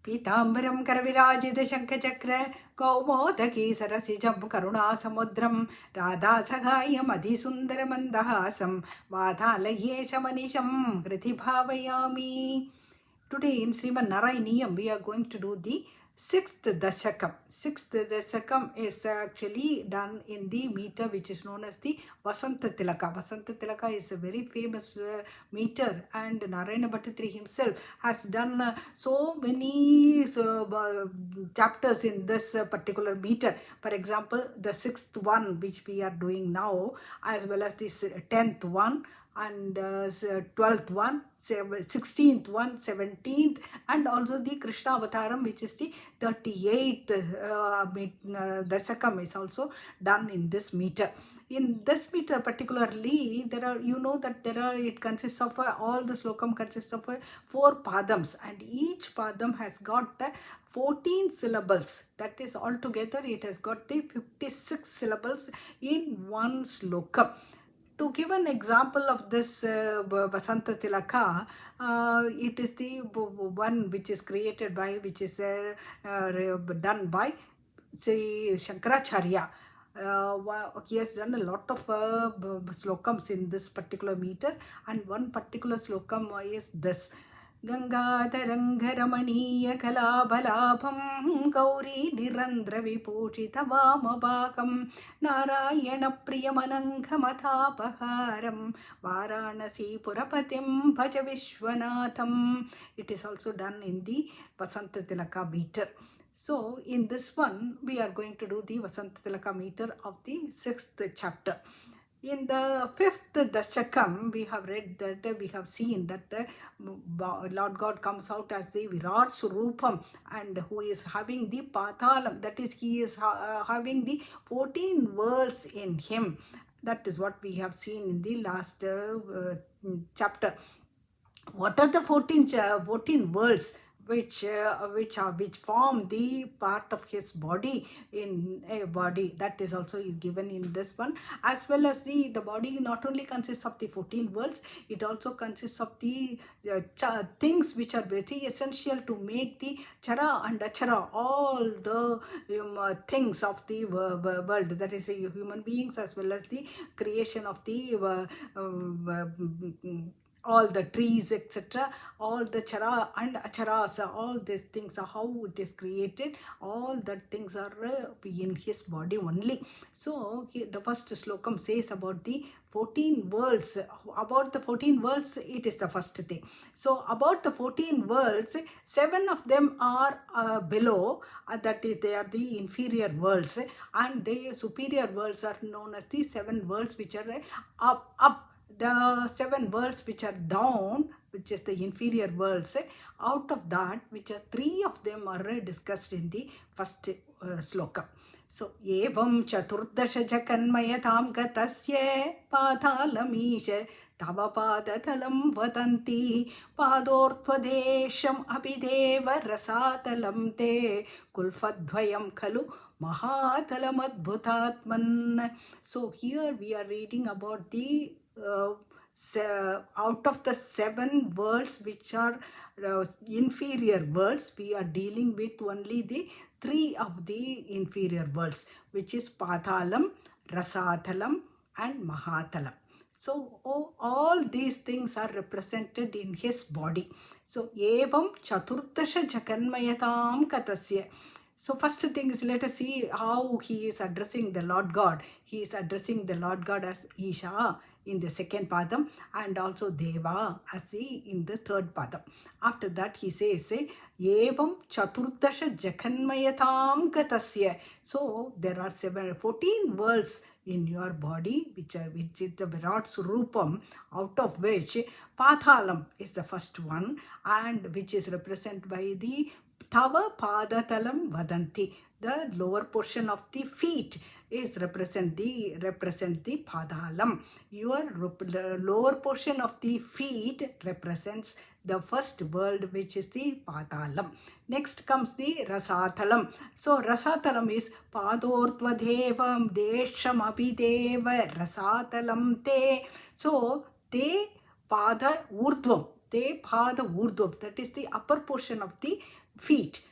पीताम्बरं करविराजितशङ्खचक्र कौमोदकी सरसिजं करुणासमुद्रं राधासहायमधिसुन्दरमन्दहासं वातालये शमनिशं हृदि भावयामि. Today in Srimad Narayaneeyam, we are going to do the sixth Dasakam. Sixth Dasakam is actually done in the meter which is known as the Vasanta Tilaka. Vasanta Tilaka is a very famous meter, and Narayana Bhattatri himself has done so many chapters in this particular meter. For example, the sixth one which we are doing now, as well as this 10th one, and 12th one, 16th one, 17th, and also the Krishna Avataram, which is the 38th Dasakam, is also done in this meter. In this meter particularly, there are, it consists of all the slokam consists of 4 padams, and each padam has got 14 syllables. That is, altogether it has got the 56 syllables in one slokam. To give an example of this Vasanta Tilaka, it is the one which is created by, which is done by Sri Shankaracharya. He has done a lot of slokams in this particular meter, and one particular slokam is this. गंगाधरंघरमणीय कलाबलाभं Gauri निरंद्र विपूषित वामभागं Narayan प्रियमनंघमथापहारं वाराणसीपुरपतिं भज विश्वनाथं. It is also done in the Vasanta Tilaka meter. So in this one, we are going to do the Vasanta Tilaka meter of the 6th chapter. In the 5th Dashakam, we have read that, we have seen that Lord God comes out as the Virat Surupam, and who is having the Patalam, that is, he is having the 14 worlds in him. That is what we have seen in the last chapter. What are the 14 worlds which form the part of his body in a body? That is also given in this one, as well as the body not only consists of the 14 worlds, it also consists of the things which are very essential to make the chara and achara, all the things of the world, that is human beings, as well as the creation of the all the trees, etc., all the chara and acharas, all these things are how it is created. All that things are in his body only. So the first slokam says about the 14 worlds. About the 14 worlds, it is the first thing. So about the 14 worlds, 7 of them are below, that is, they are the inferior worlds, and the superior worlds are known as the 7 worlds which are up. The 7 worlds which are down, which is the inferior worlds, out of that, which are 3 of them are discussed in the first sloka. So, evam chaturdasha jakanmayatam gatasya padhalamisha tava padatalam vadanti padortvadesham abhideva rasatalam te kulfadvayam khalu mahatalamadbhutatman. So here we are reading about the out of the 7 worlds which are inferior worlds, we are dealing with only the 3 of the inferior worlds, which is Pathalam, Rasathalam, and Mahatalam. So all these things are represented in his body. So evam chaturdasha jaganmayatam katasya. So first thing is, let us see how he is addressing the Lord God. He is addressing the Lord God as Isha in the 2nd padam, and also Deva as in the 3rd padam. After that he says, Evam Chaturdasha Jaganmayatam Gatasya. So there are 14 worlds in your body, which is the Virat Surupam, out of which Pathalam is the first one, and which is represented by the Tava Padatalam Vadanti. The lower portion of the feet is represent the Padalam. Your lower portion of the feet represents the first world, which is the Padalam. Next comes the Rasathalam. So Rasathalam is Padortvadevam Desham Abhideva Rasathalam Te. So Te Pada Urdhvam. te pada urdhvam, that is the upper portion of the feet,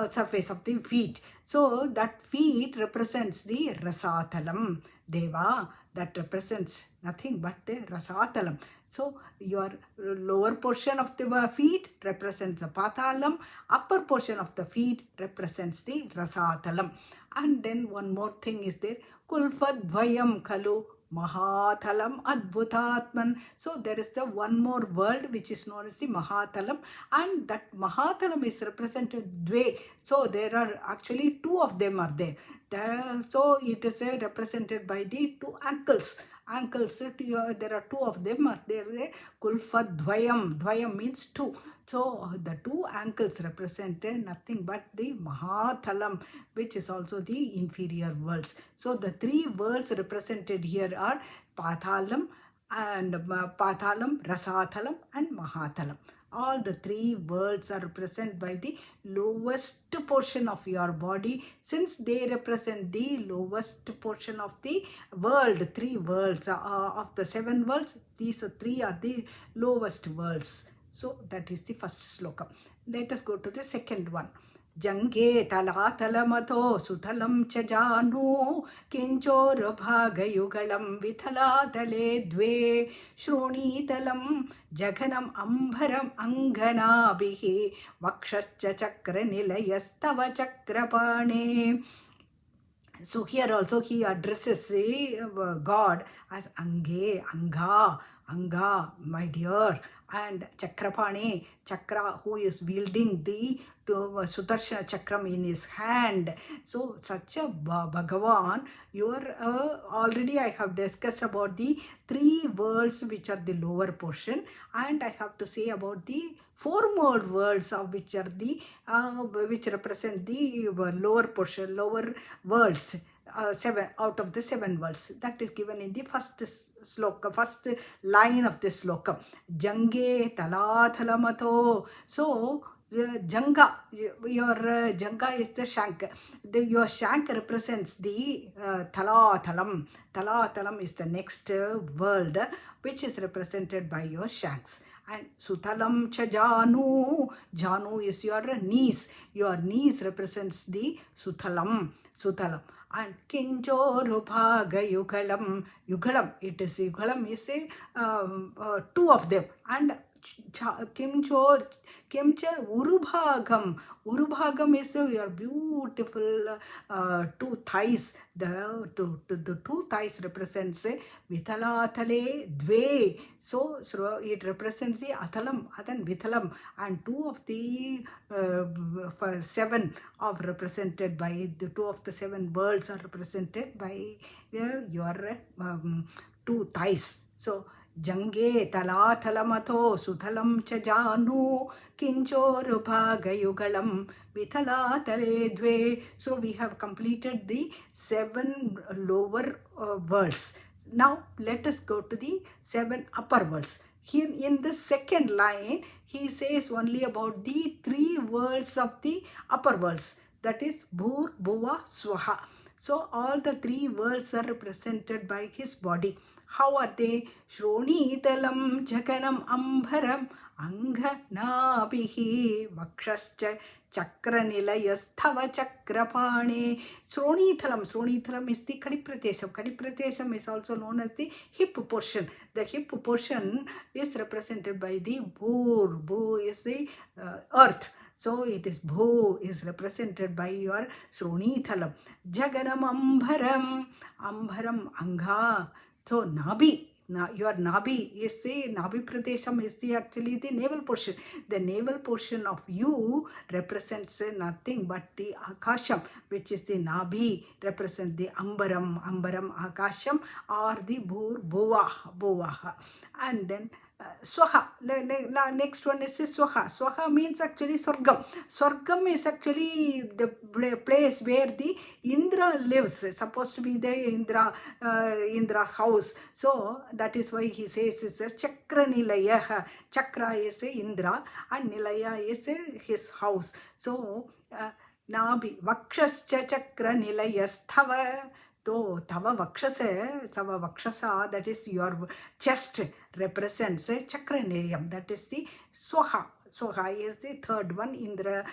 surface of the feet. So that feet represents the rasathalam. Deva, that represents nothing but the rasathalam. So your lower portion of the feet represents the pathalam, upper portion of the feet represents the rasathalam. And then one more thing is there, kulfadvayam kalu Mahathalam Adbhutatman. So there is the one more world which is known as the Mahathalam, and that Mahathalam is represented dve. So there are actually two of them are there. So it is represented by the two ankles. There are two of them are there. Kulfadvayam. Dvayam means two. So the two ankles represent nothing but the Mahathalam, which is also the inferior worlds. So the three worlds represented here are Pathalam, Rasathalam and Mahathalam. All the three worlds are represented by the lowest portion of your body, since they represent the lowest portion of the world. Three worlds of the seven worlds, these three are the lowest worlds. So that is the first sloka. Let us go to the second one. Jange talatalamato suthalam chajanu kinchorabhagayugalam vithalatale dve shrunitalam jaganam ambharam anganabhihi vakshascha chakra nilayastava chakrapane. So here also he addresses God as Ange, Anga, my dear, and Chakrapane, Chakra, who is wielding the Sudarshana Chakram in his hand. So such a Bhagavan, you are already I have discussed about the three worlds which are the lower portion, and I have to say about the four more worlds of which are the which represent the lower portion, lower worlds. Seven out of the seven worlds. That is given in the first sloka, first line of the sloka. Jange talathalamato. So Janga, your Janga is the shank. Your shank represents the Talathalam. Talathalam is the next world, which is represented by your shanks. And Suthalam cha Janu. Janu is your knees. Your knees represents the Suthalam. And Kinchorubhaga Yugalam. Yugalam, it is Yugalam is two of them. And Kimcha Urubhagam is your beautiful two thighs. The two thighs represents Vithalatale Dve. So it represents the Athalam, Athan Vithalam, and two of the seven are represented by the two of the seven worlds are represented by your two thighs. So Jange talathalamato suthalam cha janu kinchorubhagayugalam vithalatale dve. So we have completed the seven lower worlds. Now let us go to the seven upper worlds. Here in the second line, he says only about the three worlds of the upper worlds. That is Bhur, Bhuva, Swaha. So all the three worlds are represented by his body. How are they? Shrunitalam Jaganam Ambharam Anganabhihi Vakshascha Chakranilayasthava Chakrapane. Sronithalam is the Kadipratesham. Kadipratesham is also known as the hip portion. The hip portion is represented by the Bhur. Bhu is the earth. So it is Bhu is represented by your Sronithalam. Jaganam Ambharam Anga. So Nabi, your Nabi is the Nabi Pradesham is the actually the navel portion. The navel portion of you represents nothing but the Akasham, which is the Nabi, represent the Ambaram Akasham, or the Bhuvaha. And then Swaha. Next one is Swaha. Swaha means actually Swargam. Swargam is actually the place where the Indra lives. It's supposed to be the Indra's house. So that is why he says it's a Chakra Nilaya. Chakra is Indra and Nilaya is his house. So Nabi Vakshascha Chakra Nilayasthava. So, Tava Vakshasa, that is your chest. represents Chakraneeyam, that is the Swaha. Swaha is the third one, Indra,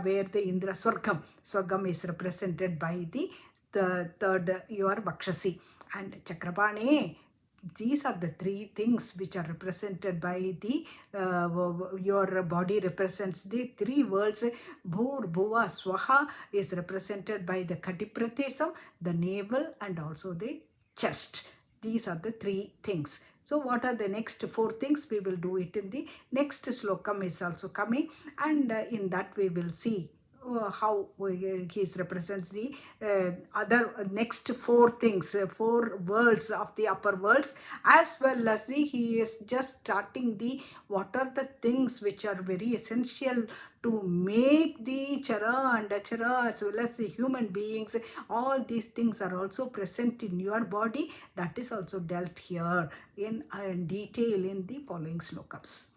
where the Indra Swargam is represented by the third, your Vakshasi. And Chakrapani, these are the three things which are represented by the your body represents the three worlds. Bhur, Bhuva, Swaha is represented by the Katipratesam, the navel, and also the chest. These are the three things. So what are the next four things? We will do it in the next slokam is also coming, and in that we will see how he represents the other next four things, four worlds of the upper worlds, as well as he is just starting the what are the things which are very essential to make the chara and achara as well as the human beings. All these things are also present in your body. That is also dealt here in detail in the following slokams.